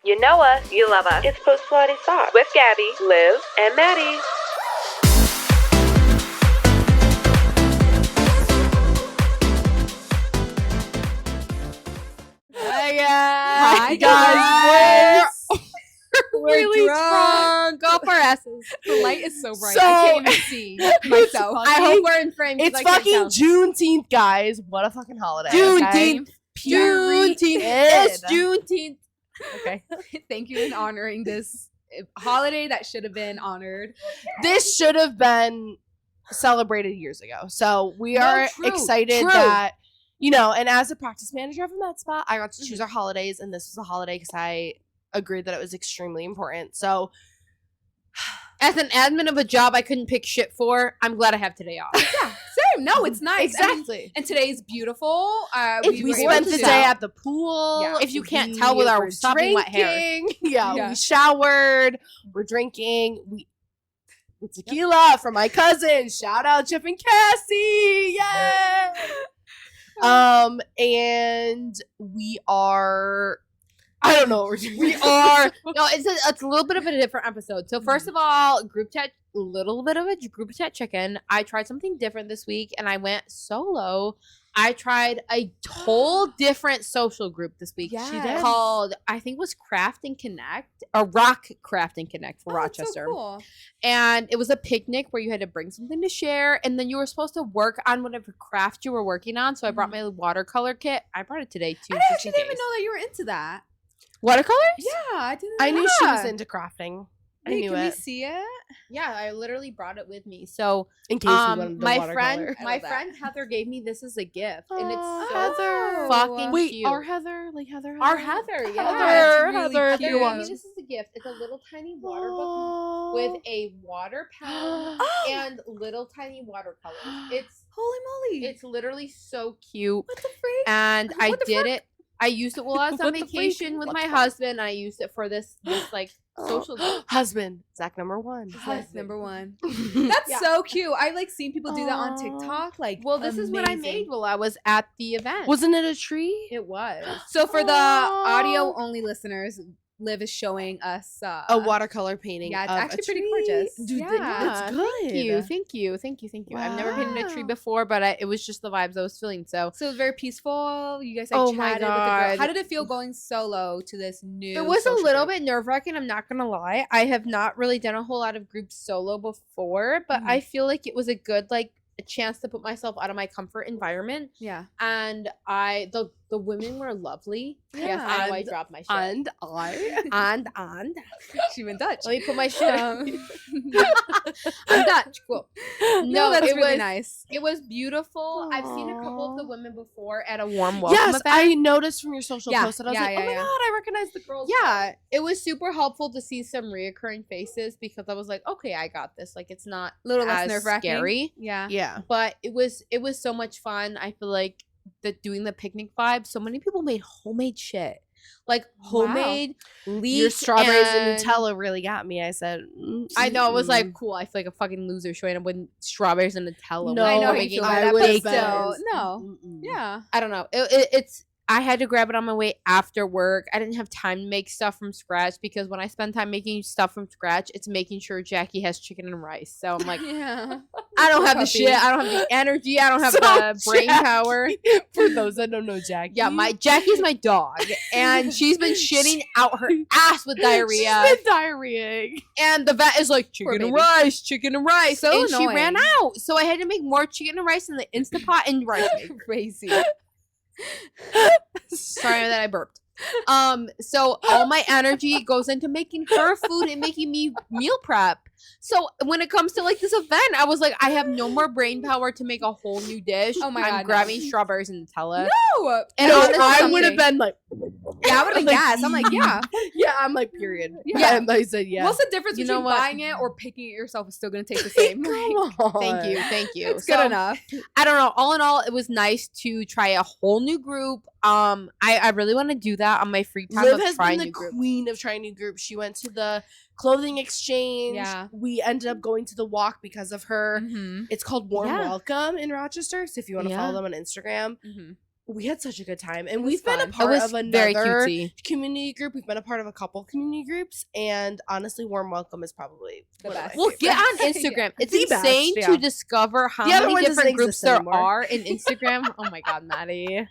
You know us, you love us. It's Post Pilates Sauce with Gabby, Liv, and Maddie. Hi guys. We're really drunk off our asses. The light is so bright. So- I can't even see myself. fucking- I hope we're in frame. 'cause It's I can't fucking tell. Juneteenth, guys. What a fucking holiday. Juneteenth. Okay? Juneteenth. Period. It's Juneteenth. Okay. Thank you in honoring this holiday that should have been honored. This should have been celebrated years ago. So we No, are true, excited true. that, and as a practice manager of a med spa, I got to choose our holidays, and this was a holiday because I agreed that it was extremely important. So As an admin of a job I couldn't pick shit for, I'm glad I have today off. Yeah, same. No, it's nice. I mean, exactly. and today's beautiful. We were spent able the to- day at the pool. Yeah. If you can't We tell with our were sopping wet hair. drinking. Yeah, Yeah. we showered. We're drinking. We tequila from my cousin. Shout out Chip and Cassie. Yay! And we are. I don't know what we're doing. We are no, it's a little bit of a different episode. So first of all, group chat, little bit of a group chat chicken. I tried something different this week, and I went solo. I tried a whole different social group this week. Yes. She did? Called, I think it was Craft and Connect, or Rock Craft and Connect for Rochester. So cool. And it was a picnic where you had to bring something to share, and then you were supposed to work on whatever craft you were working on. So I brought my watercolor kit. I brought it today too. I just actually in didn't even case. know that you were into that. Watercolors? Yeah, I didn't. I knew she was Yeah. into crafting. I Wait, knew can we it. see it? Yeah, I literally brought it with me. So, In case you wanted the my watercolor. friend, I my love that. friend Heather gave me this as a gift, and it's Aw, so Heather. fucking Wait, cute. our Heather, like Heather. Our Heather, yeah. Heather, it's really Heather, Heather if you gave want. me this as a gift. It's a little tiny water book Oh. with a water pen Oh, and little tiny watercolors. It's holy moly! it's literally so cute, what the freak? and I What the did fuck? it. I used it while I was on What the freak? vacation with What my the fuck? husband. And I used it for this like social group. Husband, Zach number one. That's number one. That's That's Yeah. so cute. I like seeing people do that on Aw. TikTok. Like, Well, this is what I amazing. made while I was at the event. Wasn't it a tree? It was. So for the Aw. audio only listeners, Liv is showing us A watercolor painting. Yeah, it's of a actually pretty tree. gorgeous. Dude, Yeah. that's good. Thank you. I've never painted a tree Wow. before, but it was just the vibes I was feeling. So So it was very peaceful. You guys like Oh my chatted with the girl. God. How did it feel going solo to this new? it was a social little group? bit nerve wracking. I'm not gonna lie. I have not really done a whole lot of group solo before, but I feel like it was a good a chance to put myself out of my comfort environment. Yeah. And the women were lovely. Yes, Yeah. I know I And- dropped my shit. And I. And She went Dutch. let me put my shit. I'm Dutch. Cool. No, that's it really was nice. It was beautiful. I've seen a couple of the Aw. women before at a warm welcome Yes, event. I noticed from your social Yeah, post that I was yeah, like, yeah, oh my yeah. god, I recognize the girls. Yeah, it was super helpful to see some reoccurring faces because I was like, okay, I got this. Like, it's not A little less as nerve-wracking. scary, Yeah. Yeah. but it was so much fun. I feel like doing the picnic vibe. So many people made homemade shit, like homemade leeks. Your strawberries and Nutella really got me. I said, I know. I was like, mm. cool. I feel like a fucking loser showing up with strawberries and Nutella. No, when I know we're how you making feel it. about I that, would but have still, been- no. Mm-mm. Yeah. I don't know. It's. I had to grab it on my way after work. I didn't have time to make stuff from scratch because when I spend time making stuff from scratch, it's making sure Jackie has chicken and rice. So I'm like, Yeah. I don't have the Puppy. shit. I don't have the energy. I don't have So the brain Jackie- power. For those that don't know Jackie. Yeah, my Jackie's my dog, and she's been shitting out her ass with diarrhea. She's been diarrheaing. And the vet is like, Poor chicken and baby. rice, chicken and rice. So and she ran annoying. out. So I had to make more chicken and rice in the Instapot and rice maker. Crazy. Sorry that I burped. So all my energy goes into making her food and making me meal prep. So when it comes to like this event, I was like, I have no more brain power to make a whole new dish. Oh my I'm God, no. grabbing strawberries and Nutella. No. And No, honestly, I something- would have been like, Yeah, I would have Like, guessed. I'm like, yeah. yeah, I'm like, period. Yeah. And I said, yeah. What's the difference You know between what? buying it or picking it yourself? Is still gonna taste the same. Come Like, on. Thank you. it's So, good enough. I don't know. All in all, it was nice to try a whole new group. I really want to do that on my free time Liv of has trying been the new groups. queen of trying new groups. She went to the clothing exchange. Yeah. We ended up going to the walk because of her. Mm-hmm. It's called Warm Yeah. Welcome in Rochester. So if you want to Yeah. follow them on Instagram, Mm-hmm. we had such a good time, and was we've been a fun. It part was of very another cutesy. community group. We've been a part of a couple community groups, and honestly, Warm Welcome is probably The one of my best. Well, get on favorites. Instagram. It's The best, insane yeah. to discover how The other many one doesn't different groups exist there anymore. are in Instagram. Oh my god, Maddie.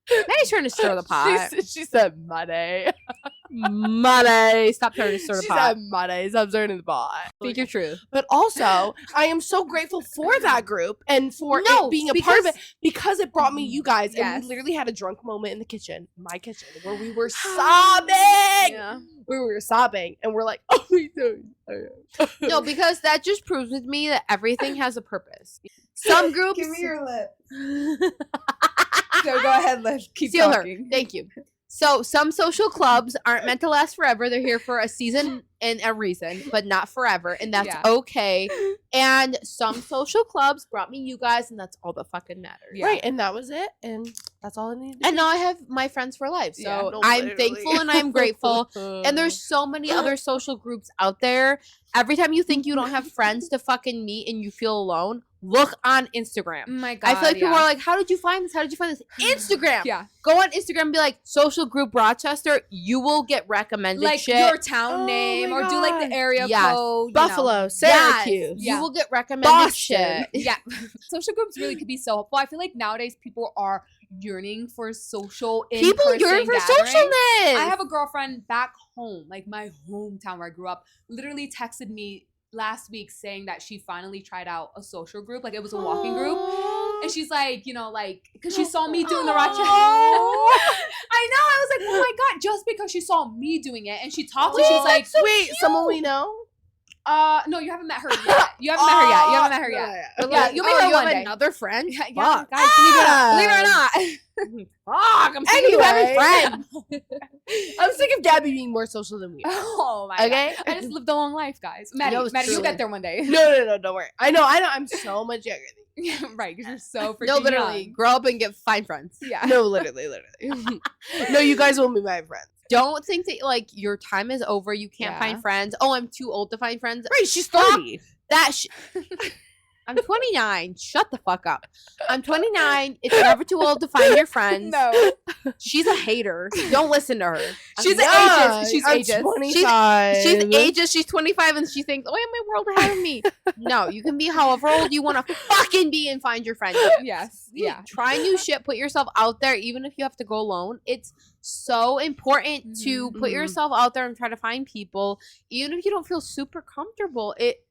Maddie's trying to stir the pot. She said money. Money. Stop trying to stir the She pot. said money. Stop stirring the pot. Speak your truth. But also, I am so grateful for that group and for No, it being a part of it because- because it brought me you guys. And Yes. we literally had a drunk moment in the kitchen, my kitchen, where we were sobbing. Yeah. Where we were sobbing, and we're like, oh, we don't. No, because that just proves with me that everything has a purpose. Some groups. Give me your lip. So go ahead, Liv. Keep Steal her. talking. Thank you. So some social clubs aren't meant to last forever. They're here for a season and a reason, but not forever, and that's Yeah. okay. And some social clubs brought me you guys, and that's all that fucking matters. Yeah. Right, and that was it, and that's all I needed. And now I have my friends for life. So Yeah. No, I'm literally. thankful and I'm grateful. And there's so many other social groups out there. Every time you think you don't have friends to fucking meet and you feel alone, look on Instagram. Oh my god. I feel like people are like, how did you find this? How did you find this? Instagram. yeah. Go on Instagram and be like, social group Rochester. You will get recommended Like shit. your town Oh name my or do like God. the area Yes. code. you Buffalo, know. Syracuse. You Yeah. will get recommended Boston. shit. Yeah. Social groups really could be so helpful. I feel like nowadays people are yearning for social People in-person yearn for gatherings. socialness. I have a girlfriend back home, like my hometown where I grew up, literally texted me last week saying that she finally tried out a social group. Like it was a walking group. And she's like, you know, like, because she saw me doing the Rochester. I know. I was like, oh my God, just because she saw me doing it and she talked to, she was like, wait, someone we know? no, you haven't met her yet. You haven't met her yet. You haven't met her yet. Yeah, you'll meet her you one have day. another friend? Yeah, Fuck. guys, believe it or not. Fuck, I'm sick of you having Anyway. friends. I'm sick of Gabby being more social than we are. Oh my Okay? God. I just lived a long life, guys. Maddie, No, it's Maddie, you'll truly. get there one day. No, don't worry. I know. I'm so much younger than Yeah, right, because you're so freaking No, literally, young. grow up and find friends. Yeah. you. No, literally. No, you guys will be my friends. Don't think that like your time is over. You can't Yeah. find friends. Oh, I'm too old to find friends. Right, she's Fuck 30. That I'm 29. Shut the fuck up. I'm 29. It's never too old to find your friends. No. She's a hater. Don't listen to her. She's Yeah, ages. She's I'm ages. 25. She's ages. She's 25 and she thinks, oh, I have my world ahead of me. No, you can be however old you want to fucking be and find your friends. Yes. You Yeah. Try new shit. Put yourself out there, even if you have to go alone. It's so important to put mhm. yourself out there and try to find people, even if you don't feel super comfortable. It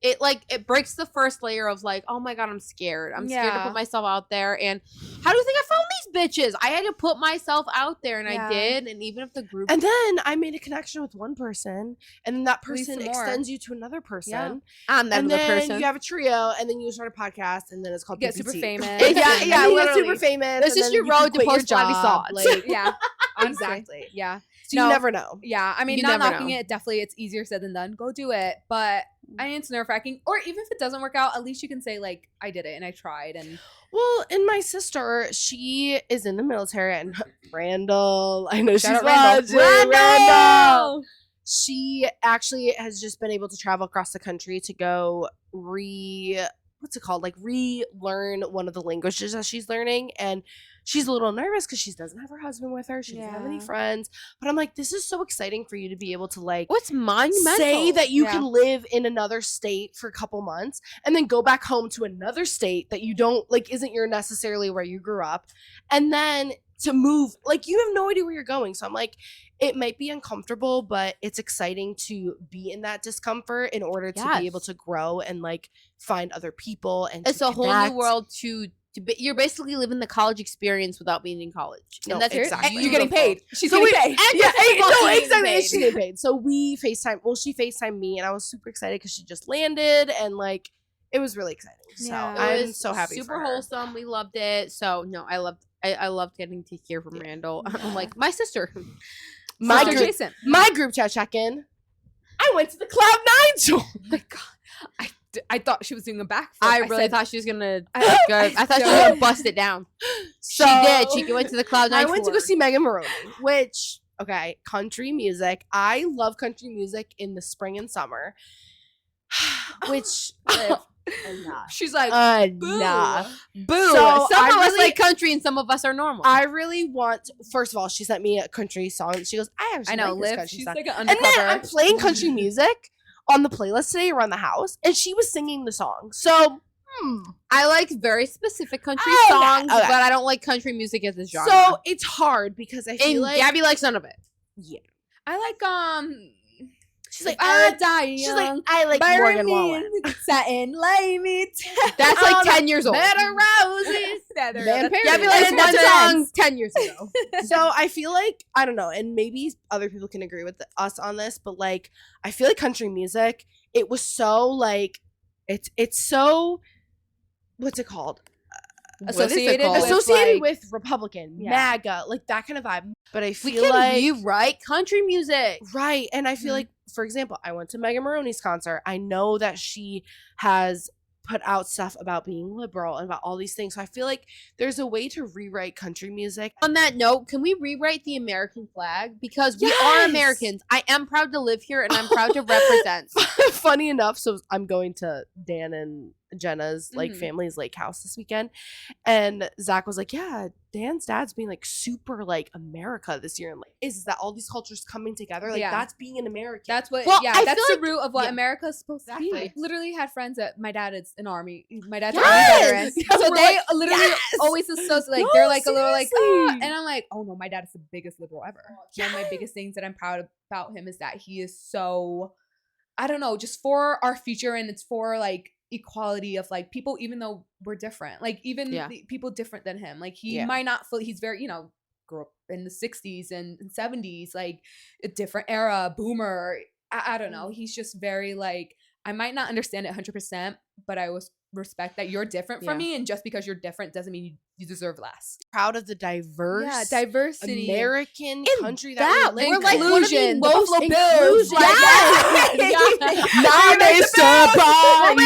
breaks the first layer of like, oh my god, I'm scared. I'm scared to Yeah. put myself out there. And how do you think I found these bitches? I had to put myself out there, and Yeah. I did. And even if the group, And then I made a connection with one person, and then that Leads to person more. extends you to another person. Yeah. I'm that And other then person. you have a trio, and then you start a podcast, and then it's called Get PPT. super famous. Yeah, And yeah, then you get literally, super famous. this and is then your you can road to quit your post-body job, sauce. like- Yeah. Honestly. Exactly. Yeah. So No. you never know. Yeah, I mean, You not never knocking know. it. Definitely, it's easier said than done. Go do it. But I mean, it's nerve wracking. Or even if it doesn't work out, at least you can say like, I did it and I tried. And Well, and my sister, she is in the military, and Randall, I know Shout she's out Randall. watching. Randall! She actually has just been able to travel across the country to go relearn one of the languages that she's learning, and she's a little nervous because she doesn't have her husband with her, she doesn't have any Yeah. friends. But I'm like, this is so exciting for you to be able to like What's monumental? say that you Yeah. can live in another state for a couple months and then go back home to another state that you don't like isn't your necessarily where you grew up, and then to move, like, you have no idea where you're going. So I'm like, it might be uncomfortable, but it's exciting to be in that discomfort in order to be able Yes. to grow and like find other people, and It's to a whole connect. new world you're basically living the college experience without being in college. No, And that's exactly. and you're getting paid. She's So getting we- paid. Yeah, She's no, fucking exactly. getting and She's getting paid. So we FaceTime. Well, she FaceTimed me, and I was super excited because she just landed, and like it was really exciting. So Yeah. It I'm was so happy. super for her. wholesome. We loved it. So no, I loved getting to hear from Randall. I'm like, my sister. My Sister group, Jason. my group chat check-in. I went to the Cloud9 tour. Oh my God. I thought she was doing a backflip. I really said, thought she was gonna I- go. I thought she was so- gonna bust it down. So she did. She went to the Cloud9 I went to go tour. see Megan Maroney, which country music. I love country music in the spring and summer, which She's like, nah. boo. So, Some I of us really- like country and some of us are normal. I really want. First of all, she sent me a country song. She goes, "I actually I know, like this Liv. country She's song." like an And undercover. then I'm playing country music on the playlist today around the house, and she was singing the song. So, I like very specific country Okay, songs, okay. but I don't like country music as a genre. so it's hard because I feel and like Gabby likes none of it. I like she's like, I die she's young. like, I like bury Morgan me Wallen. in satin, lay me That's like 10 years old. Better roses. Better Van Perry. Gabby And likes then one that's song 10 years ago. So I feel like I don't know, and maybe other people can agree with us on this, but like I feel like country music, it was so like it's so what's it called? Associated called? with, Associated like- with Republican, Yeah. MAGA, like that kind of vibe. But I We feel can like rewrite country music. right, and I feel Mhm. like, for example, I went to Megan Maroney's concert. I know that she has put out stuff about being liberal and about all these things. So I feel like there's a way to rewrite country music. On that note, can we rewrite the American flag? Because we are Yes! Americans. I am proud to live here and I'm proud to represent. Funny enough, so I'm going to Dan and Jenna's like Mhm. family's lake house this weekend, and Zach was like, "Yeah, Dan's dad's being like super like America this year, and like is that all these cultures coming together? Like Yeah. that's being an American." That's what. Well, yeah, I that's feel the root of what yeah. America's supposed to be. Exactly. I literally had friends that my dad is an army. My dad's an Yes! army veteran, Yeah, so we're they like, literally yes! always associate. Like No, they're like a little like, seriously. and I'm like, oh no, my dad is the biggest liberal ever. One of my biggest things that I'm proud about him is that he is so, I don't know, just for our future, and it's for like equality of like people, even though we're different, like even Yeah. the people different than him, like he Yeah. might not fully, he's very, grew up in the 60s and 70s, like a different era, boomer. I don't know, he's just very like, I might not understand it 100%, but I always respect that you're different from Yeah. me, and just because you're different doesn't mean you deserve less. Proud of the diverse, Yeah, diversity. American In country that, that we we're live like in. one of the Inclusion, the most Buffalo Bills, inclusion. like, Yes. Now they surprise.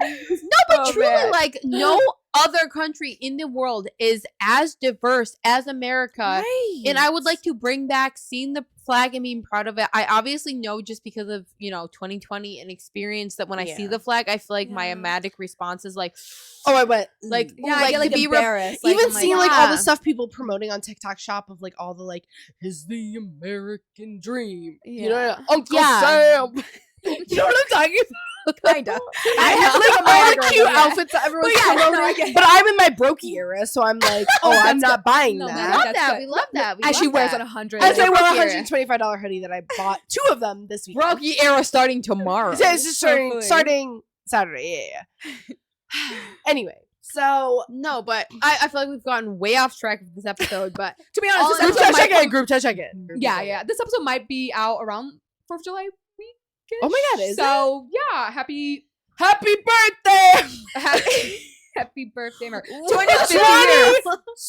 No, but Oh, truly, man. like no other country in the world is as diverse as America. And I would like to bring back seeing the flag and being proud of it. I obviously know just because of 2020 and experience that when I see Yeah. the flag, I feel like my Yeah. automatic response is like, Oh, I went like, ooh. Yeah, I get like to be embarrassed. Even I'm seeing like all the yeah. stuff people promoting on TikTok Shop of like all the like is the American dream. You know, Yeah. Uncle Yeah. Sam. You know what I'm talking about? kind of. I have like all the cute outfits that everyone's But yeah, no, I promoting. get it. But I'm in my brokey era, so I'm like, oh, I'm that's not buying No, we that. love that's that. good. We love that. We As she love wears that. on 100. As I wear a Brokey era. $125 hoodie that I bought 2 of them this week. Brokey era starting tomorrow. Yeah, it's just starting, Hopefully. starting Saturday. Yeah. Anyway, so No, but I feel like we've gotten way off track with this episode. But To be All honest, in this group all, episode chat might check in. Group chat check in. yeah. This episode might be out around 4th of July week. Oh my God, is so yeah, happy Happy birthday! birthday, Mer. 250 years.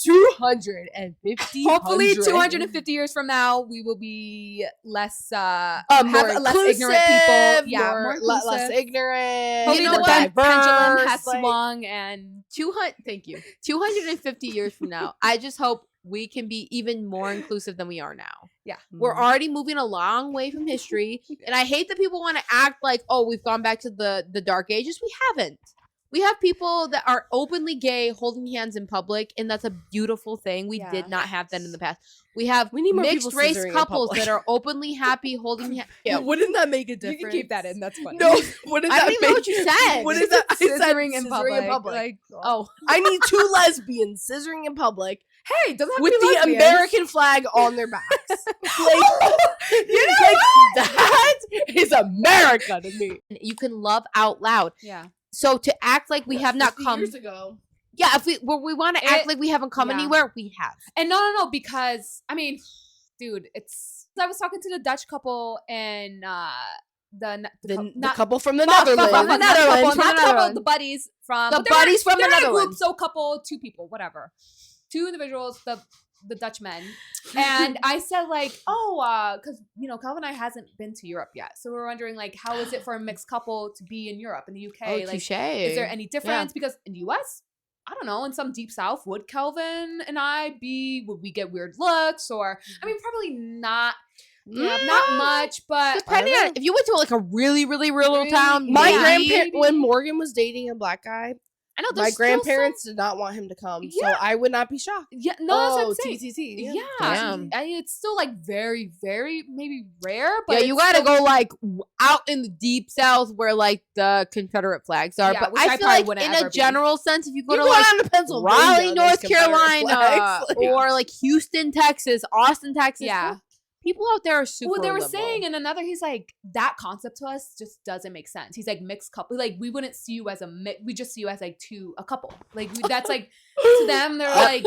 250. Hopefully 250 years from now we will be less more have less ignorant people. Yeah, more less inclusive. ignorant. Hopefully You know the what? pendulum has like- swung, and 200. Thank you. 250 years from now, I just hope we can be even more inclusive than we are now. yeah. We're already moving a long way from history, and I hate that people want to act like, oh, we've gone back to the dark ages. We haven't. We have people that are openly gay holding hands in public, and that's a beautiful thing. We Yeah. did not have that in the past. We have We need more mixed people race scissoring in couples public. that are openly happy holding hands. Yeah, Wouldn't that make a You difference? can keep that in. That's funny. No, wouldn't I that don't even know make- what you said. What is that? I said Scissoring in scissoring public. Like, Oh, I need 2 lesbians scissoring in public hey, doesn't have with to be the lesbians. American flag on their backs. Like that is America to me. you can love out loud. Yeah. So to act like we have not 50 come, years ago. yeah, if we want to act It- like we haven't come yeah. anywhere, we have. And no, because I mean, dude, I was talking to the Dutch couple and The couple from the not Netherlands. couple, not couple, From the not couple, Netherlands. the buddies from The but they were- buddies from the they were in a group, Netherlands. so couple, 2 people, whatever, 2 individuals, the Dutch men, and I said like, oh, because Calvin and I hasn't been to Europe yet, so we're wondering like, how is it for a mixed couple to be in Europe, in the UK? Oh, like, touche. is there any difference? Because in the US, I don't know, in some deep south, would Kelvin and I would we get weird looks? Or I mean, probably not Yeah, not much, but Depending on if you went to like a really, really rural town, My Yeah. grandparent, when Morgan was dating a black guy, I know my there's still grandparents did not want him to come, so Yeah. I would not be shocked. Yeah, no, that's what I'm saying. TTT. Yeah, Damn. it's still like very, very maybe rare, but yeah, you it's gotta still- go like out in the deep south where like the Confederate flags are. Yeah, but which I I feel probably like wouldn't in ever a be. general sense, if you go You to go like down to Pennsylvania, Raleigh, there's North Confederate Carolina, flags. Like, or like Houston, Texas, Austin, Texas. Yeah. well, people out there are super. Well, they were liberal. saying in another, he's like, that concept to us just doesn't make sense. He's like, mixed couple. Like, we wouldn't see you as a mix. We just see you as like a couple. Like, that's like, to them, they're like,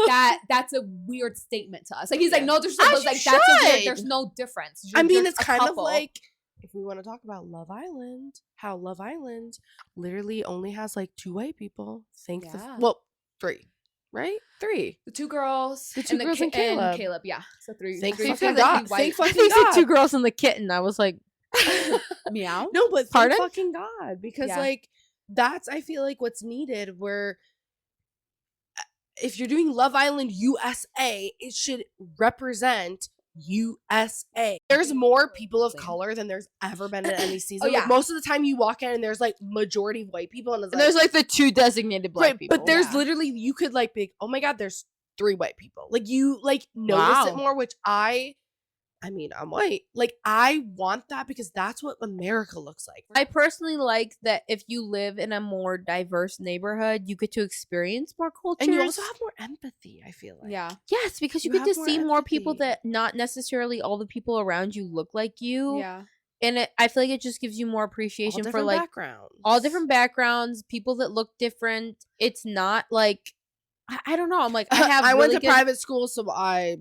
that's a weird statement to us. Like, he's like, no, there's As no, you like, that's a weird, should. there's no difference. I You're mean, just it's a kind of couple. like if we want to talk about Love Island, how Love Island literally only has like 2 white people. Yeah. 3, right? 3. the 2 girls, The 2 girls and Caleb. Yeah, so 3. Thank three fucking people, God. like, white. Thank I fucking think it's God. the 2 girls and the kitten. I was like, Meow. No, but Pardon? thank fucking God, because Yeah. like that's I feel like what's needed. Where if you're doing Love Island USA, it should represent USA. There's more people of color than there's ever been in any season. yeah. Like, most of the time you walk in and there's like majority white people, and it's and there's like the 2 designated black right, people. but there's Yeah. literally you could like be, oh my God, there's 3 white people. Like you like notice it Wow. more, which I mean, I'm white. Like, I want that because that's what America looks like. I personally like that if you live in a more diverse neighborhood, you get to experience more cultures. And you also have more empathy, I feel like. Yeah. yes, because you you get to have more see more people empathy. that not necessarily all the people around you look like you. Yeah. And I feel like it just gives you more All appreciation for different like backgrounds. all different backgrounds, people that look different. It's not like I don't know. I'm like I have I went really to good- private school, so I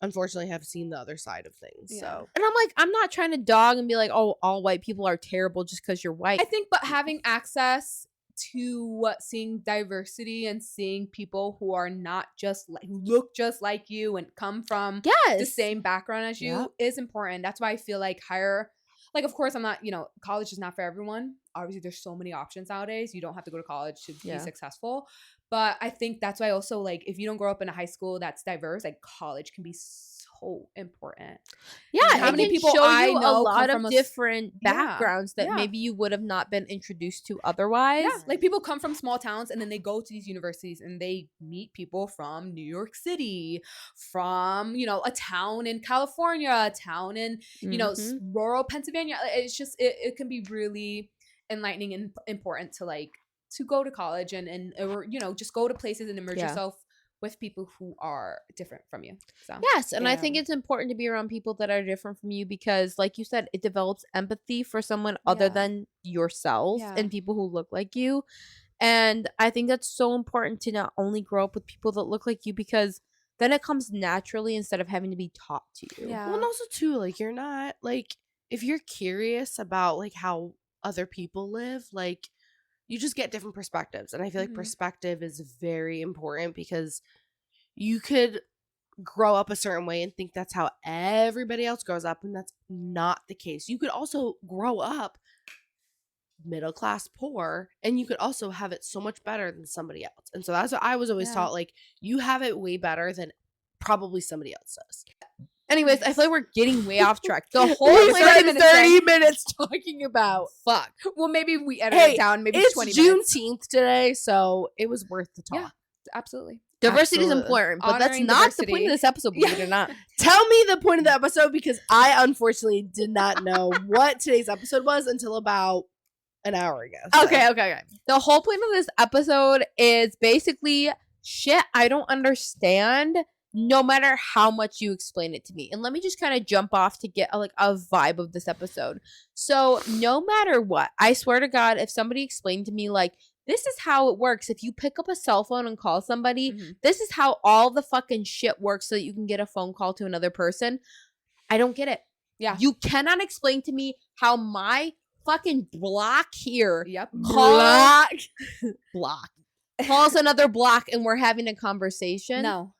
unfortunately have seen the other side of things. Yeah. So and I'm like, I'm not trying to dog and be like, oh, all white people are terrible just because you're white. I think, but having access to seeing diversity and seeing people who are not just like who look just like you and come from yes, the same background as you Yeah. is important. That's why I feel like like, of course, I'm not, college is not for everyone. Obviously, there's so many options nowadays. You don't have to go to college to Yeah. be successful. But I think that's why also, like, if you don't grow up in a high school that's diverse, like, college can be so important. Yeah, How it many can people show I you know a come lot from of a s- different Yeah, backgrounds that yeah. maybe you would have not been introduced to otherwise. Yeah, like people come from small towns and then they go to these universities and they meet people from New York City, from, a town in California, a town in, Mhm. rural Pennsylvania. It's just, it can be really enlightening and important to like, to go to college and or, just go to places and immerse Yeah. yourself with people who are different from you. So, Yes, and I think Yeah. it's important to be around people that are different from you because, like you said, it develops empathy for someone other Yeah. than yourself Yeah. and people who look like you. And I think that's so important to not only grow up with people that look like you because then it comes naturally instead of having to be taught to you. Yeah. well, and also too, like you're not like if you're curious about like how other people live, like you just get different perspectives. And I feel like Mhm. perspective is very important because you could grow up a certain way and think that's how everybody else grows up, and that's not the case. You could also grow up middle class poor and you could also have it so much better than somebody else. And so that's what I was always Yeah. taught, like you have it way better than probably somebody else does. Anyways, I feel like we're getting way off track. The whole We point spent of 30 minutes talking about fuck. Well, maybe we edit Hey, it down. Maybe it's 20 minutes. Juneteenth today, so it was worth the talk. Yeah. Absolutely. Diversity is Absolutely. important, but that's Honoring not the point diversity. of this episode, believe it or not. Tell me the point of the episode because I unfortunately did not know what today's episode was until about an hour ago. so. Okay. The whole point of this episode is basically shit I don't understand no matter how much you explain it to me. And let me just kind of jump off to get a vibe of this episode. So no matter what, I swear to God, if somebody explained to me like, this is how it works. If you pick up a cell phone and call somebody, Mhm. this is how all the fucking shit works so that you can get a phone call to another person. I don't get it. Yeah. You cannot explain to me how my fucking block here Yep. block calls another block and we're having a conversation. No.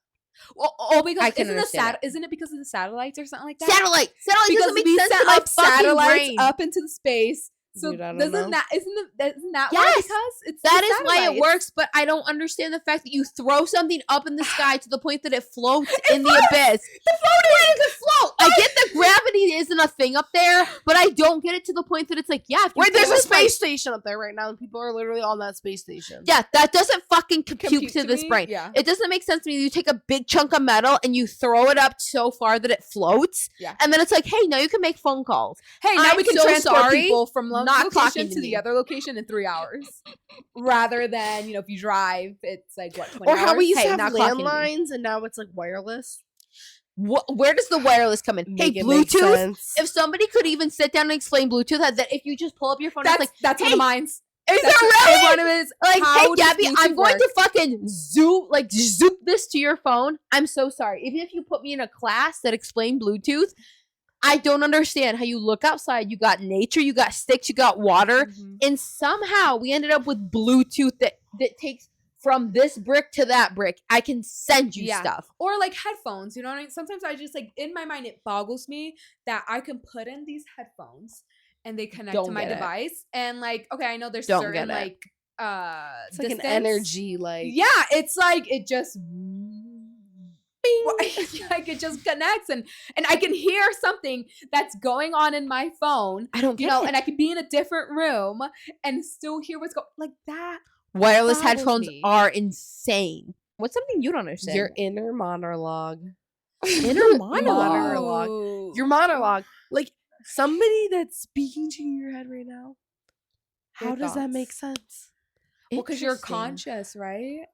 Oh, because I can isn't understand isn't it because of the satellites or something like that? Satellite because doesn't make we sense set to my up fucking satellites brain. up into the space So Dude, I don't isn't know. that why? Yes! Because it's That the is why it satellites. works, but I don't understand the fact that you throw something up in the sky to the point that it floats in the abyss. The floating does it float. I get the gravity isn't a thing up there, but I don't get it to the point that it's like, yeah, if you Wait, there's throw a this, like- space station up there right now, and people are literally on that space station. Yeah, that doesn't fucking compute to this me? brain. Yeah. It doesn't make sense to me. You take a big chunk of metal and you throw it up so far that it floats, Yeah. and then it's like, hey, now you can make phone calls. Hey, now I'm we can so transport sorry, people from one not location talking to to the me. other location in 3 hours, rather than if you drive, it's like what 20 Or how we hours? used Hey, to have not clocking me. landlines, and now it's like wireless. Where does the wireless come in? Make Hey, it make Bluetooth. sense. If somebody could even sit down and explain Bluetooth, that if you just pull up your phone, That's it's like, that's one hey, of mine. is That's it really? one of his. Like, how hey, does Gabby, I'm Bluetooth going work? to fucking zoop this to your phone. I'm so sorry. Even if you put me in a class that explained Bluetooth, I don't understand how you look outside. You got nature, you got sticks, you got water, Mhm. and somehow we ended up with Bluetooth that takes from this brick to that brick. I can send you Yeah. stuff. Or like headphones, you know what I mean? Sometimes I just like in my mind it boggles me that I can put in these headphones and they connect to Don't my get it. device and like okay, I know there's Don't certain get it. like It's like distance. an energy, like Yeah, it's like it just like it just connects and I can hear something that's going on in my phone, I don't you get know, it. and I can be in a different room and still hear what's going like that. Wireless boggles headphones me. are insane. What's something you don't understand? your inner monologue. inner monologue. Monologue. Your monologue, like somebody that's speaking to you in your head right now. How Your does that make thoughts. sense? Well, because you're Interesting. conscious, right?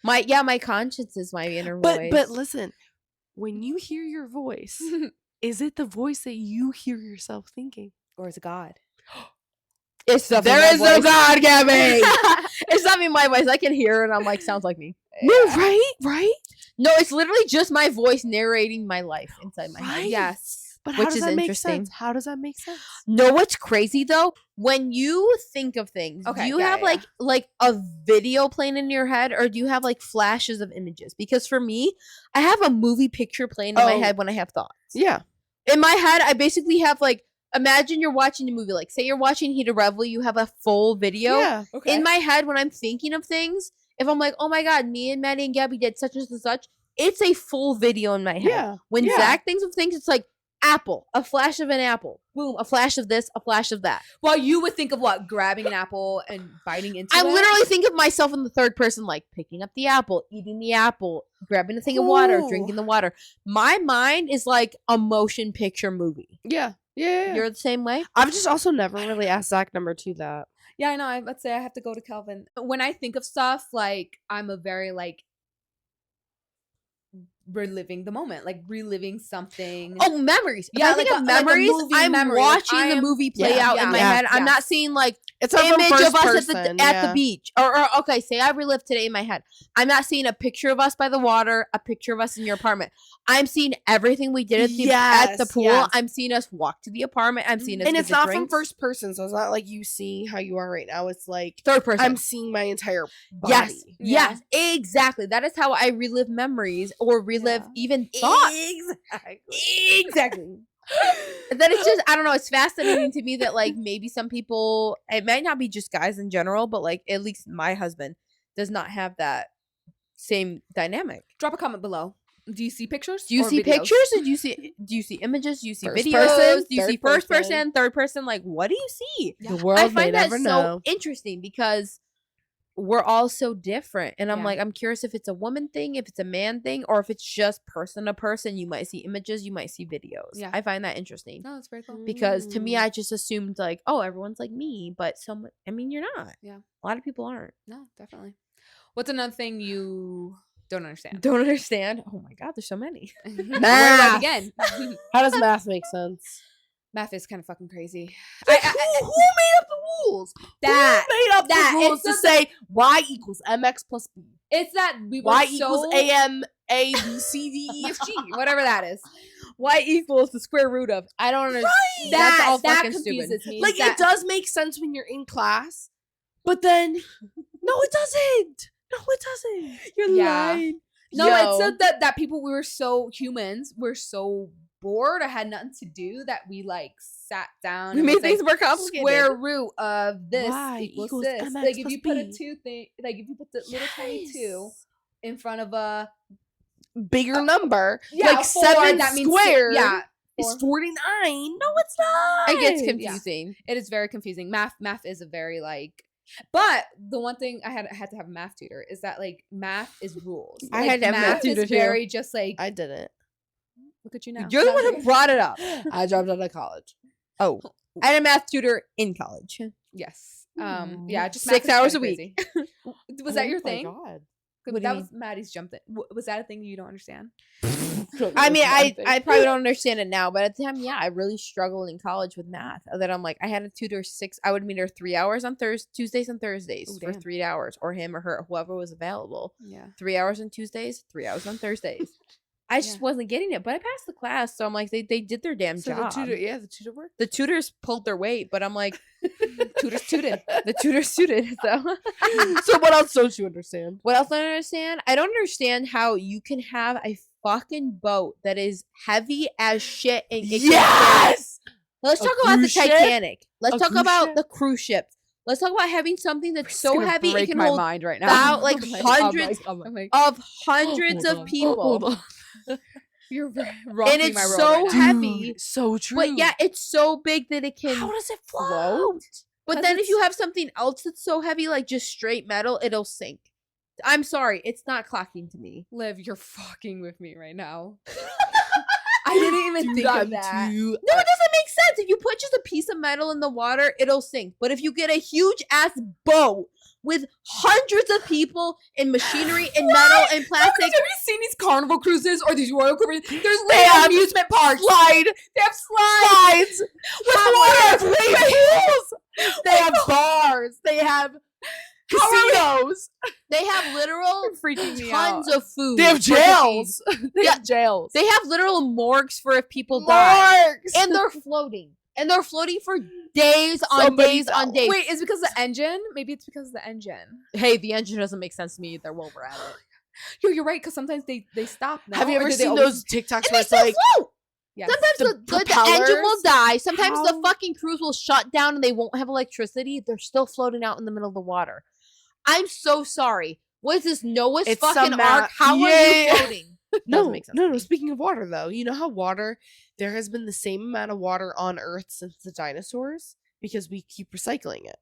My conscience is my inner voice. But listen, when you hear your voice, is it the voice that you hear yourself thinking? Or is it God? it's definitely There my is no voice. God, Gabby. It's not even my voice. I can hear it and I'm like, sounds like me. No, right? No, it's literally just my voice narrating my life inside my head. Right. Yes. But Which how does is that make interesting. sense? How does that make sense? Know what's crazy though? When you think of things, Okay, do you yeah, have yeah, like a video playing in your head, or do you have like flashes of images? Because for me, I have a movie picture playing in my Oh. head when I have thoughts. Yeah. In my head, I basically have like, imagine you're watching a movie. Like, say you're watching Heat of Revelry, you have a full video. Yeah. Okay. In my head, when I'm thinking of things, if I'm like, oh my god, me and Maddie and Gabby did such and such, it's a full video in my head. Yeah. When yeah. Zach thinks of things, it's like apple, a flash of an apple, boom, a flash of this, a flash of that. well, you would think of what? Grabbing an apple and biting into I it? literally think of myself in the third person, like picking up the apple, eating the apple, grabbing a thing of water, Ooh. drinking the water. My mind is like a motion picture movie. Yeah. Yeah. You're the same way? I've just also never really asked Zach number 2 that. Yeah, I know. Let's say I have to go to Kelvin. When I think of stuff, like I'm a very like reliving the moment, like reliving something. Oh, memories. If Yeah, I think like of a- like a memories, movie I'm memory. Like, watching I the am- movie play Yeah, out yeah, in my yeah, head. I'm not yes. seeing like It's not from image first of us person, at the yeah. beach. Or okay, say I relive today in my head. I'm not seeing a picture of us by the water, a picture of us in your apartment. I'm seeing everything we did at the Yes, pool. yes. I'm seeing us walk to the apartment. I'm seeing us And get it's the not from drinks. first person, so it's not like you seeing how you are right now. It's like third person. I'm seeing my entire body. Yes, Yeah. yes, exactly. That is how I relive memories or relive Yeah. even thoughts. Exactly. That it's just I don't know, it's fascinating to me that like maybe some people, it might not be just guys in general, but like at least my husband does not have that same dynamic. Drop a comment below. Do you see pictures? Do you or see videos? pictures or do you see images? Do you see First videos? person, Do you see third first person. person, third person? Like what do you see? The world I may find that never so know. interesting because we're all so different. And I'm Yeah. like, I'm curious if it's a woman thing, if it's a man thing, or if it's just person to person. You might see images, you might see videos. Yeah. I find that interesting. No, it's very cool. Because to me, Mm. I just assumed like, oh, everyone's like me, but I mean, you're not. Yeah. A lot of people aren't. No, definitely. What's another thing you don't understand? Don't understand. Oh my God, there's so many. Where do I Math. begin? How does math make sense? Math is kind of fucking crazy. Who made up the rules? That- Who made up that- the rules it's to say y equals mx plus b? It's that we were Y so equals am a b c d e f g. whatever that is. Y equals the square root of. I don't understand. Right. That's all that fucking confuses stupid. me. Like that, it does make sense when you're in class, but then no, it doesn't. No, it doesn't. You're Yeah. lying. No, Yo. it's so that people we were so humans. We're so bored or had nothing to do that we like sat down We and made was, things like, more complicated. square root of this Y equals equals this. MX Like if plus you put a B. 2 thing, like if you put the little tiny 2 in front of a Bigger number. yeah, like 4, 7 that means squared yeah. is 4. 49. No, it's not. It gets Yeah. confusing. It is very confusing. Math is a very like. But the one thing I had to have a math tutor is that like math is rules. I Like, had to have a math tutor, is too. very just like I didn't. look at you now. You're the one who brought it up. I dropped out of college. Oh, I had a math tutor in college. Yes. Yeah. Just 6 math is hours a kinda week. crazy. Was that your thing? God. What do That you was Maddie's jump thing. Was that a thing you don't understand? I mean, I probably don't understand it now, but at the time, yeah, I really struggled in college with math. That I'm like, I had a tutor I would meet her 3 hours on Tuesdays and Thursdays Ooh, for damn. 3 hours, or him or her, whoever was available. Yeah. 3 hours on Tuesdays, 3 hours on Thursdays. I just Yeah. wasn't getting it, but I passed the class, so I'm like, they did their damn So job. the tutor worked. The tutors pulled their weight, but I'm like, Tutor student. the tutor suited. So, So what else don't you understand? what else I don't understand? I don't understand how you can have a fucking boat that is heavy as shit and it can carry- Let's A talk about the cruise ship? Titanic. Let's A talk cruise about ship? the cruise ships. Let's talk about having something that's It's so gonna heavy it break can my hold mind right now. about like I'm like, hundreds I'm like, of hundreds Hold of on, people. hold on. you're And rocking it's my world so right now. heavy. Dude, so true. But yeah, it's so big that it can how does it float. float? But 'Cause then if you it's- have something else that's so heavy, like just straight metal, it'll sink. I'm sorry, it's not clocking to me. Liv, you're fucking with me right now. I didn't even think of that. No, it doesn't make sense. If you put just a piece of metal in the water, it'll sink. But if you get a huge ass boat with hundreds of people and machinery and metal and Have plastic, you seen these carnival cruises or these royal cruises? There's They literally have amusement parks. Slide. They have slides. Slides. Hot They have pools. They have bars. They have casinos. they have literal Freaking me tons out. of food. They have for the jails. They Yeah. have jails. They have literal morgues for if people die. Marks. And they're floating. And they're floating for days on Somebody days on died. days. Wait, is it because of the engine? Maybe it's because of the engine. Hey, the engine doesn't make sense to me either while we're at it. Yo, you're right. Because sometimes they stop. No? Have you Or ever do they seen always- those TikToks And where they it's still like float. Yes. Sometimes The the engine will propellers? die. Sometimes the How? fucking cruise will shut down and they won't have electricity. They're still floating out in the middle of the water. I'm so sorry. What is this Noah's It's fucking some ark? How are you Yeah. floating? Doesn't no, make sense no, to no. me. Speaking of water, though, you know how water there has been the same amount of water on Earth since the dinosaurs because we keep recycling it.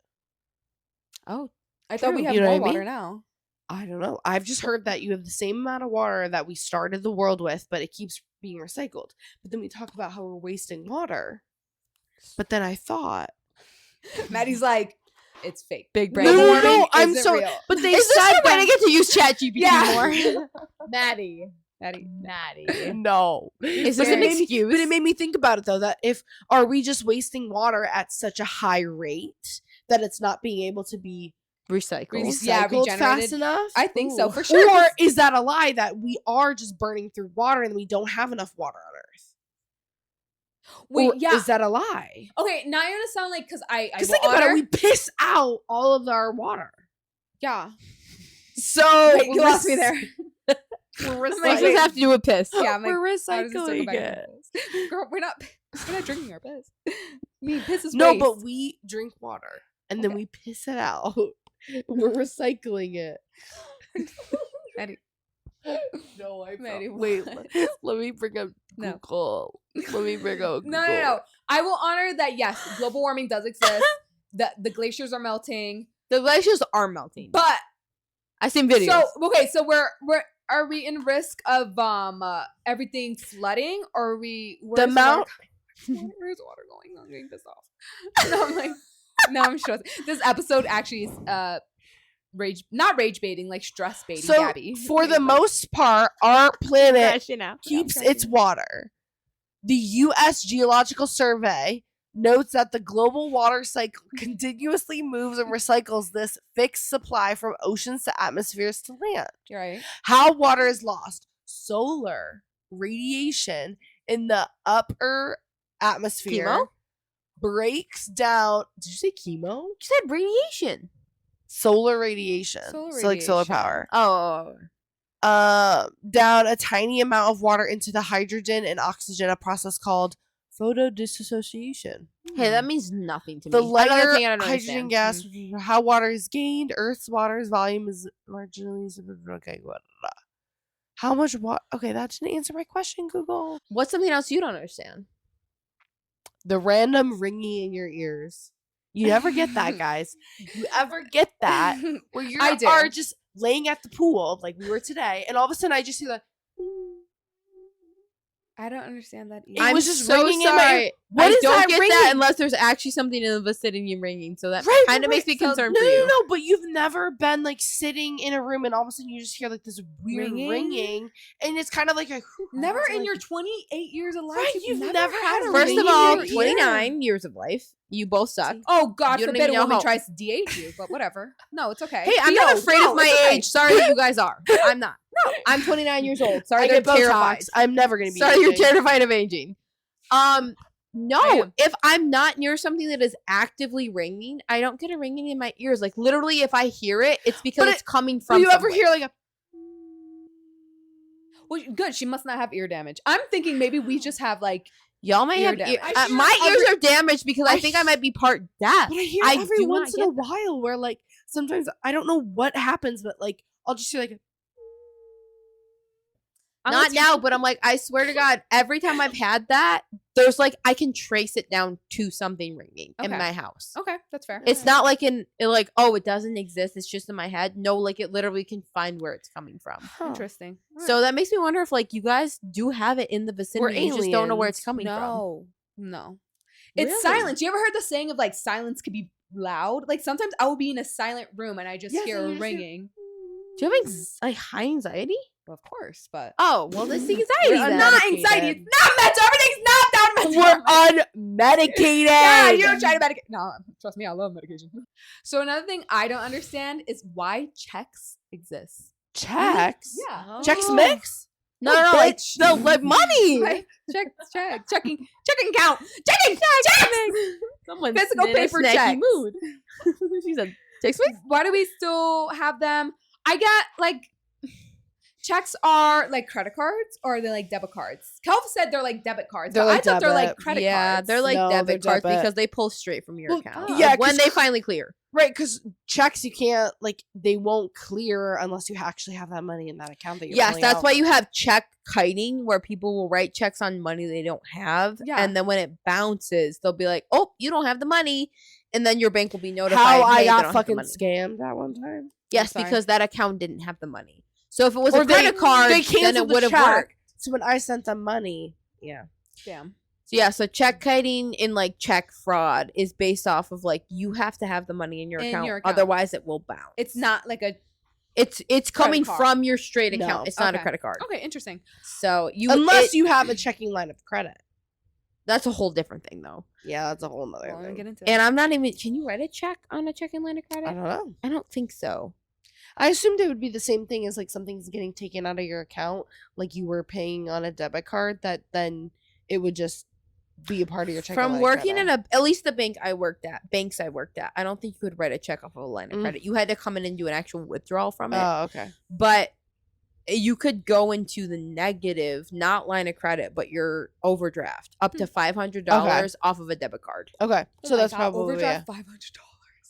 Oh, I thought we True. have You know more what I water mean? now. I don't know. I've just heard that you have the same amount of water that we started the world with, but it keeps being recycled. But then we talk about how we're wasting water. But then I thought, Maddie's like, it's fake. Big no, brain. no, warning no, I'm isn't so. real. But they Is this said your way to that. get to use ChatGPT Yeah. more? Maddie. Maddie. No, Is But this it an made me- excuse? But it made me think about it though. That if are we just wasting water at such a high rate that it's not being able to be Recycle. Yeah, recycled fast regenerated. enough? I think so, Ooh. for sure. Or is that a lie that we are just burning through water and we don't have enough water on Earth? Wait, Or yeah. is that a lie? Okay, now you're gonna sound like because I Because will think about honor- it, we piss out all of our water. yeah. So Wait, you lost me there. We're What does recycling. this have to do with piss? Yeah, I'm like, we're how does this circle recycling back it. to piss? Girl, we're not drinking our piss. I mean, piss is No, waste. but we drink water and then Okay. we piss it out. We're recycling it. Maddie, No, I Maddie, wait. what? Let me bring up No. Google. Let me bring up Google. no. I will honor that. Yes, global warming does exist. The glaciers are melting, The glaciers are melting. but I've seen videos. so okay. So we're are we in risk of everything flooding, or are we where's the amount- water- where's the water going? I'm getting pissed off. No, I'm like, no, I'm stressed. This episode actually is not rage baiting, like stress baiting. So Gabby. for the most part, our planet Crashing out. keeps its water. The U.S. Geological Survey notes that the global water cycle continuously moves and recycles this fixed supply from oceans to atmospheres to land. You're right. How water is lost: solar radiation in the upper atmosphere Chemo? breaks down. Did you say chemo? You said radiation. Solar radiation. Solar So like solar radiation. power. Oh. down a tiny amount of water into the hydrogen and oxygen, a process called photodissociation. Hey, that means nothing to me. The Another lighter thing I don't hydrogen understand. gas, how water is gained, Earth's water's volume is marginally. Okay, what? How much water? Okay, that didn't answer my question, Google. What's something else you don't understand? The random ringing in your ears. You never get that, guys. You ever get that where you I do. are just laying at the pool like we were today, and all of a sudden I just see the. I don't understand that It either. was just ringing in my ear. sorry. What I is don't that get ringing? that unless there's actually something in the vicinity ringing. So that Right, kind of right, makes me so- concerned No, for no, you. no, but you've never been like sitting in a room and all of a sudden you just hear like this weird ringing, and it's kind of like a Never it's in like- your 28 years of life. Right, you've never had a First ringing of in all, your ear. 29 years of life. You both suck. Oh, God You don't forbid even a know woman how- tries to DH you, but whatever. No, it's okay. Hey, I'm Theo, not afraid no, of my it's okay. age. Sorry that you guys are. I'm not. No, I'm 29 years old. Sorry, I they're get terrified. Botox. I'm never gonna be. Sorry, you're aging. terrified of aging. I No, am. if I'm not near something that is actively ringing, I don't get a ringing in my ears. Like literally, if I hear it, it's because But it's coming Do from. you ever somewhere. hear like a? Well, good. She must not have ear damage. I'm thinking maybe we just have like. Y'all may ear have damage? I hear my every- ears are damaged because I I think I might be part deaf. But I hear I every do not once in a get that. while where like sometimes I don't know what happens, but like I'll just hear like. Not now, but I'm like, I swear to God, every time I've had that, there's like I can trace it down to something ringing in Okay. my house. Okay, that's fair. It's not like oh, it doesn't exist. It's just in my head. No, like it literally can find where it's coming from. Interesting. So that makes me wonder if like you guys do have it in the vicinity. You just don't know where it's aliens. coming from. No. It's Really? silence. You ever heard the saying of like silence could be loud? Like sometimes I will be in a silent room and I just Yes, hear and a you just hear- ringing. Do you have like high anxiety? Well, of course, but Oh, well, this anxiety. We're then. not anxiety. It's not mental. Everything's not down mental. We're unmedicated. Yeah, you don't try to medicate. No, trust me, I love medication. So another thing I don't understand is why checks exist. Checks. Yeah. Checks Oh. mix. No, like bitch. no, like money. Like, checking account, checking. Someone Physical paper checks. mood. She said, "Text me." Why do we still have them? I get like checks are like credit cards or are they like debit cards? Kelv said they're like debit cards. They're but like I thought they're like debit. credit Yeah, cards. they're like No, debit they're cards debit. because they pull straight from your Well, account. yeah, Like, when 'cause- they finally clear. Right, because checks you can't like they won't clear unless you actually have that money in that account that you're. Yes, pulling that's out. why you have check kiting, where people will write checks on money they don't have, Yeah. and then when it bounces, they'll be like, "Oh, you don't have the money," and then your bank will be notified. How "Hey, I they don't got have the fucking money." scammed that one time. Yes, sorry. because that account didn't have the money. So if it was Or a credit card, they then canceled it the would have check. worked. So when I sent them money, yeah. Damn. So yeah, so check kiting in like check fraud is based off of like you have to have the money in your, In account, your account. otherwise it will bounce. It's not like a It's coming card. from your straight No. account. It's not a Okay. credit card. okay. Interesting. So you Unless you have a checking line of credit. that's a whole different thing though. Yeah, that's a whole nother Well, we'll thing. get into it. And I'm not even. Can you write a check on a checking line of credit? I don't know. I don't think so. I assumed it would be the same thing as like something's getting taken out of your account, like you were paying on a debit card, that then it would just be a part of your checking line From of working credit. in at least the banks I worked at, I don't think you could write a check off of a line of Mm. credit. You had to come in and do an actual withdrawal from it. Oh, okay. But you could go into the negative, not line of credit, but your overdraft up to $500 off of a debit card. Okay. Oh So my that's God, probably overdraft yeah. $500.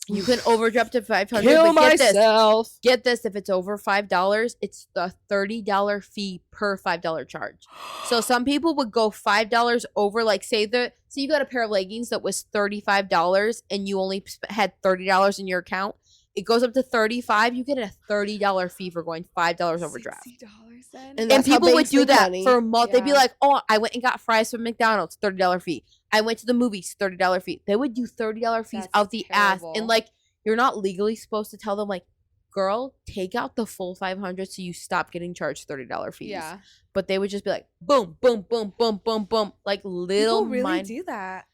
You can overdraft to $500. Kill but get this. myself. Get this, if it's over $5, it's the $30 fee per $5 charge. So some people would go $5 over, like so you got a pair of leggings that was $35 and you only had $30 in your account. It goes up to $35. You get a $30 fee for going $5 overdraft. $60 then. And And that's how people would banks do make that money. for a month. They'd be Yeah. like, "Oh, I went and got fries from McDonald's, $30 fee. I went to the movies, $30 fee." They would do $30 fees That's out the ass, terrible. and like you're not legally supposed to tell them like, "Girl, take out the full $500 so you stop getting charged $30 fees." yeah. But they would just be like, "Boom, boom, boom, boom, boom, boom," like little People really mind do that.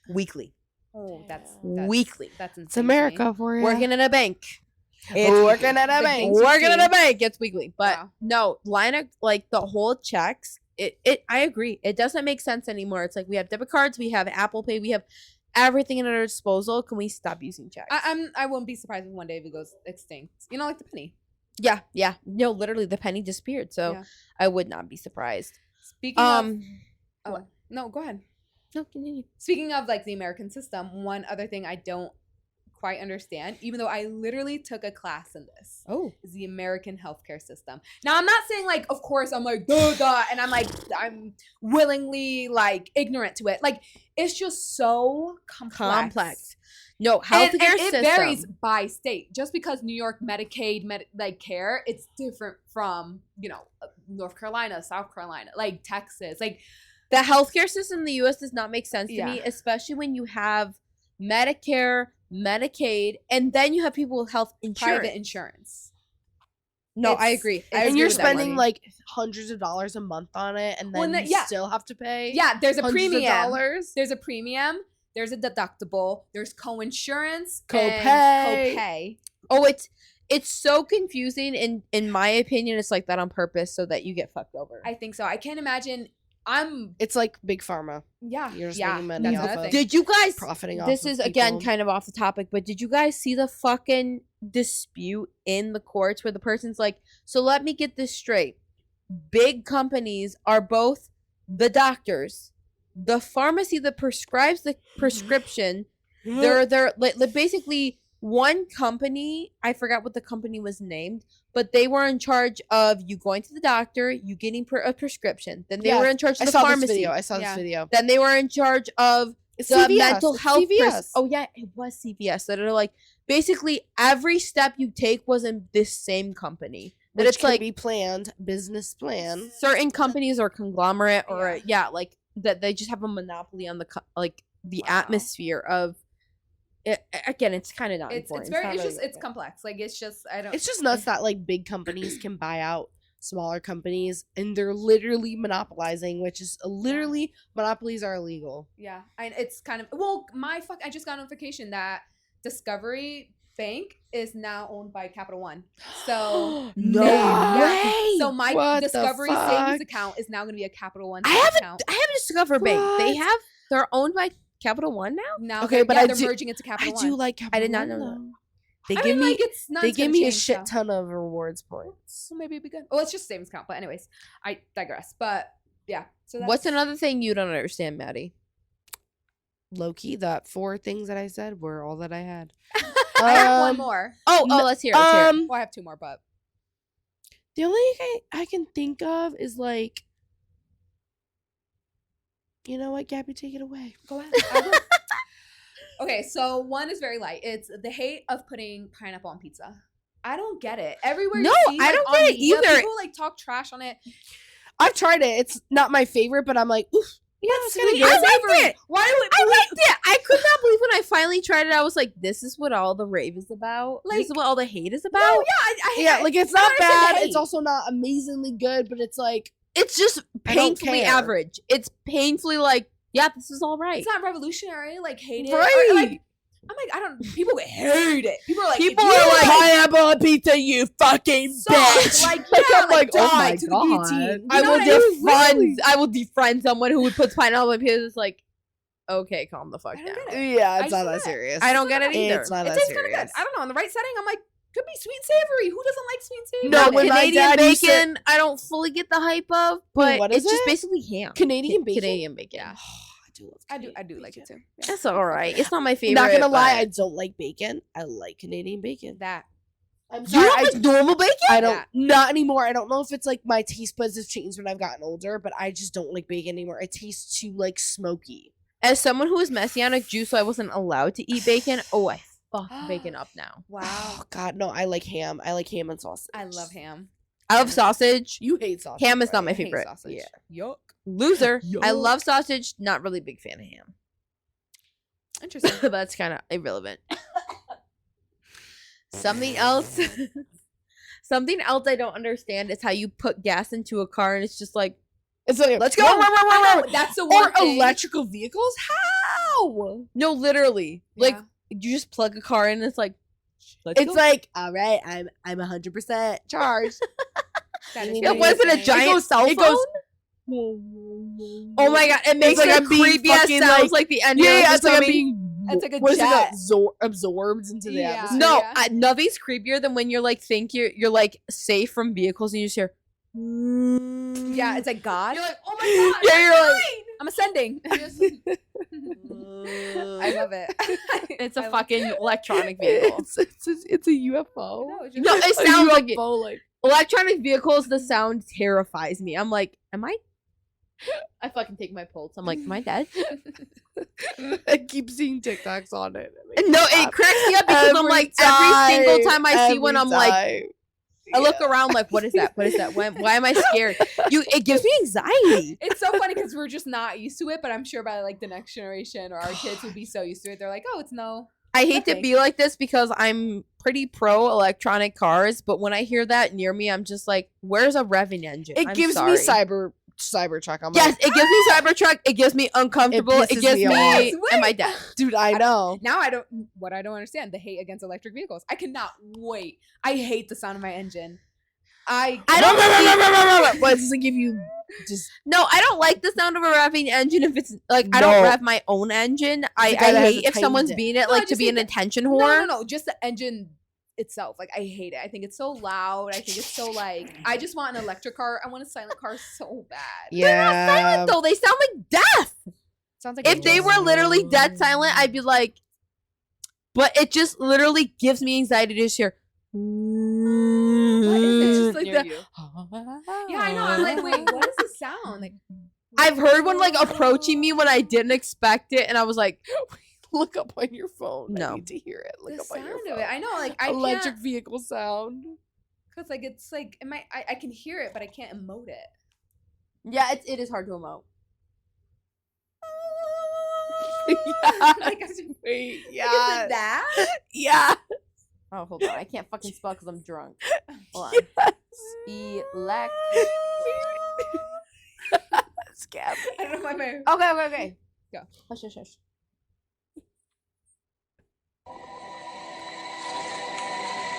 weekly, Oh, that's weekly. That's insane. It's America for you. Working in a bank. Working at a The bank. banks are Working in key. a bank, it's weekly. But Wow. no, line of like the whole checks, it I agree. It doesn't make sense anymore. It's like we have debit cards, we have Apple Pay, we have everything at our disposal. Can we stop using checks? I wouldn't be surprised if one day if it goes extinct. You know, like the penny. Yeah. No, literally, the penny disappeared. So Yeah. I would not be surprised. Speaking of, What? no, go ahead. No, continue. Speaking of like the American system, one other thing I don't quite understand, even though I literally took a class in this, Oh, is the American healthcare system. Now, I'm not saying like, of course, I'm like, duh, and I'm willingly like ignorant to it. Like, it's just so complex. No, And healthcare it system varies by state. Just because New York Medicaid, care, it's different from, North Carolina, South Carolina, like Texas. Like, The healthcare system in the U.S. does not make sense to Yeah. me, especially when you have Medicare, Medicaid, and then you have people with health insurance. private insurance. No, I It's- agree. it's- I And agree you're with that, spending Marty. like hundreds of dollars a month on it, and Well, then and you yeah. still have to pay Yeah, there's a hundreds premium. of dollars. There's a premium. There's a deductible. There's co-insurance. Copay. And copay. Oh, it's so confusing, and in my opinion, it's like that on purpose so that you get fucked over. I think so. I can't imagine. It's like big pharma. Yeah. You're just yeah, making money that's off another of thing. Did you guys? profiting off. This of is again people. kind of off the topic, but did you guys see the fucking dispute in the courts where the person's like, so let me get this straight. Big companies are both the doctors, the pharmacy that prescribes the prescription. They're like basically one company, I forgot what the company was named, but they were in charge of you going to the doctor, you getting a prescription. Then they Yeah, were in charge I of the saw pharmacy. this video. I saw Yeah. this video. Then they were in charge of It's the CVS. mental It's health. CVS. Oh yeah, it was CVS. That are like basically every step you take was in this same company. That Which it's could like be planned business plan. certain companies or conglomerate or Yeah. like that they just have a monopoly on the the Wow. atmosphere of. Again, it's kind of not It's important. very not it's really just it's relevant. complex. Like it's just I don't. It's just nuts that like big companies can buy out smaller companies, and they're literally monopolizing, which is literally monopolies are illegal. Yeah, and it's kind of I just got a notification that Discovery Bank is now owned by Capital One. So No way. So my What the Discovery fuck? savings account is now going to be a Capital One I have account. I have a Discover Bank. They What? have they're owned by Capital One now. Now, Okay, but I they're do- merging into Capital I One. do like Capital did not One, know though. They I give mean, me like it's not. they give me a shit ton of rewards points. So maybe it'd be good. Well, it's just savings account. But anyways, I digress. But yeah. So that's, What's another thing you don't understand, Maddie? Low-key, that 4 things that I said were all that I had. I have one Um, more. Oh, let's hear it. Let's hear it. Well, I have 2 more, but The only thing I can think of is like, you know what, Gabby, take it away. go ahead. I will. Okay, so one is very light. It's the hate of putting pineapple on pizza. I don't get it. Everywhere. No, you see, I like, don't on get it media, either. People like talk trash on it. I've tried it. It's not my favorite, but I'm like, oof. Yeah, it's sweet. kinda I good. liked it. Why would I liked it. I could not believe when I finally tried it. I was like, "This is what all the rave is about. This is Like- what all the hate is about." No, I Yeah, like it's I not don't understand the bad. It's hate. also not amazingly good, but it's like It's just I don't painfully care. average. It's painfully like, yeah, this is all right. It's not revolutionary. Like hate it. Right. Or, like, I'm like I don't. People hate it. People are like People if you are like, pineapple on pizza, you fucking suck, like Like, yeah, I'm like, oh die my to God. the guillotine. You I know will what I mean? defriend. Really? I will defriend someone who would put pineapple on pizza. It's like, okay, calm the fuck I down. don't get it. Yeah, I it's not just that get it. serious. I don't get it either. It's not It that tastes kind of good. serious. I don't know. In the right setting, I'm like could be sweet and savory. Who doesn't like sweet and savory? No, No, when my Canadian dad used to- bacon, I don't fully get the hype of, but what it's is just it? basically ham. Canadian bacon? Canadian bacon. Yeah. I do like it too. Yeah. That's all right. It's not my favorite. Not gonna lie, I but- don't like bacon. I like Canadian bacon. That I'm You sorry, don't I like normal bacon? I don't Yeah. not anymore. I don't know if it's like my taste buds have changed when I've gotten older, but I just don't like bacon anymore. It tastes too like smoky. As someone who is messianic Jew, so I wasn't allowed to eat bacon. Oh, I fuck bacon up now. wow. Oh God, no! I like ham. I like ham and sausage. I love ham. I love sausage. You hate sausage. Ham is not right? my I hate favorite. sausage. Yeah. Yuck. Loser. I Yuck. love sausage. Not really big fan of ham. Interesting. But that's kind of irrelevant. Something else. Something else I don't understand is how you put gas into a car and it's just like, It's like let's go. I know, that's the one Or thing. electrical vehicles? How? No, literally. Like Yeah. you just plug a car in and it's like, let's It's go. like, all right, I'm 100% charged. That is It It wasn't a insane. giant goes- cell phone. it goes- Oh my god! It makes like the I'm being creepiest fucking, sounds like the end. Yeah, of it's like I'm being It's like a what is jet. it, absorbed into the Yeah. atmosphere. No, Yeah. nothing's creepier than when you're like think you're like safe from vehicles and you just hear. Yeah, it's like God. You're like, oh my God. Yeah, you're like. I'm ascending. I love it. It's a I love- fucking electronic vehicle. It's a UFO. No, it's just- No, it A sounds like it. UFO, like Electronic vehicles. The sound terrifies me. I'm like, am I? I fucking take my pulse. I'm like, am I dead? I keep seeing TikToks on it. No, it cracks me up because I'm like every single time I see one, I'm like, I look around like, what is that? What is that? Why am I scared? It gives me anxiety. It's so funny because we're just not used to it, but I'm sure by like the next generation or our kids will be so used to it. They're like, oh, it's no. I hate to Nothing. be like this because I'm pretty pro electronic cars, but when I hear that near me, I'm just like, where's a revving engine? It I'm gives sorry. me Cybertruck. I'm Yes, like, it gives me Cybertruck. It gives me uncomfortable. It, pisses gives me me. off. Am I dead? dude, I know. Now I don't. What I don't understand the hate against electric vehicles. I cannot wait. I hate the sound of my engine. I don't. But does it give you just No, I don't like the sound of a revving engine. If it's like I don't No. rev my own engine. I the guy that has hate a if tiny someone's dick. being it No, I like to just be an think attention No, whore. no, just the engine itself. Like I hate it. I think it's so loud. I think it's so like. I just want an electric car. I want a silent car so bad. yeah. Though they sound like death. Sounds like If they angels. were literally dead silent, I'd be like, but it just literally gives me anxiety to just hear. What is it? It's just like near the- you. Yeah, I know. I'm like, wait, what is the sound? Like, I've heard one like approaching me when I didn't expect it, and I was like, Look up on your phone. No. I need to hear it. Look the up on sound your of phone. it. I know. Like I Electric can't. vehicle sound. Because like it's like I can hear it, but I can't emote it. yeah, it is hard to emote. yeah. Like, I just- Wait, Like, yeah. is it that? Yeah. Oh, hold on, I can't fucking spell because I'm drunk. Hold on. Elect. Scab. I don't know why my. Okay. Go. Hush, hush, hush.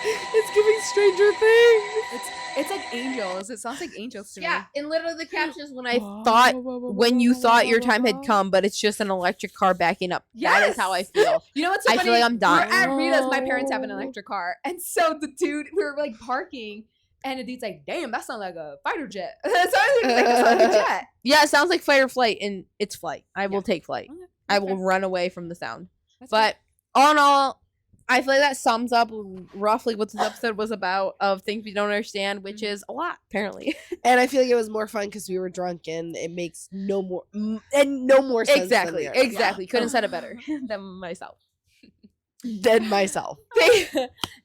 It's giving Stranger Things. It's like angels. It sounds like angels to me. Yeah, and literally the captions when I thought when you thought your time had come, but it's just an electric car backing up. That is how I feel. You know what's so I funny? feel like I'm dying. We're at Rita's. My parents have an electric car, and so the dude, we were like parking, and the dude's like, "Damn, that sounds like a fighter jet." That sounds like a jet. Yeah, it sounds like fight or flight, and it's flight. I will Yeah. take flight. Okay, I that's will fair. run away from the sound. That's But all in all, I feel like that sums up roughly what this episode was about of things we don't understand, which is a lot, apparently. And I feel like it was more fun because we were drunk, and it makes no more sense. Exactly. Than the other. Exactly. Couldn't have said it better than myself. Than myself.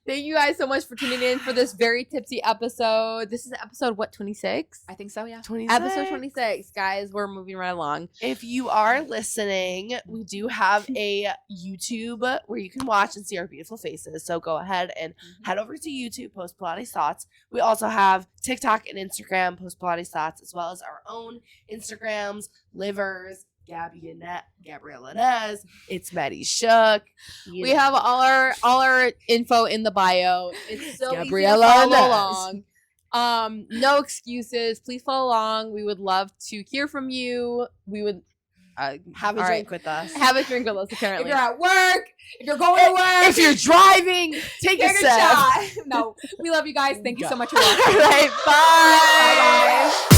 Thank you guys so much for tuning in for this very tipsy episode. This is episode, what, 26? I think so. Yeah. 26. Episode 26. Guys, we're moving right along. If you are listening, we do have a YouTube where you can watch and see our beautiful faces. So go ahead and head over to YouTube, Post Pilates Thoughts. We also have TikTok and Instagram, Post Pilates Thoughts, as well as our own Instagrams, Livers, Gabriella Nez, It's Maddie Shook. We have all our info in the bio. It's so Gabriella easy to Nez. follow along. No excuses. Please follow along. We would love to hear from you. We would have a all drink right. with us. Have a drink with us, If apparently. you're at work, if you're going to work, If you're driving, take a take a sip. shot. No, we love you guys. Thank you so much for watching. All right, bye. Bye, guys.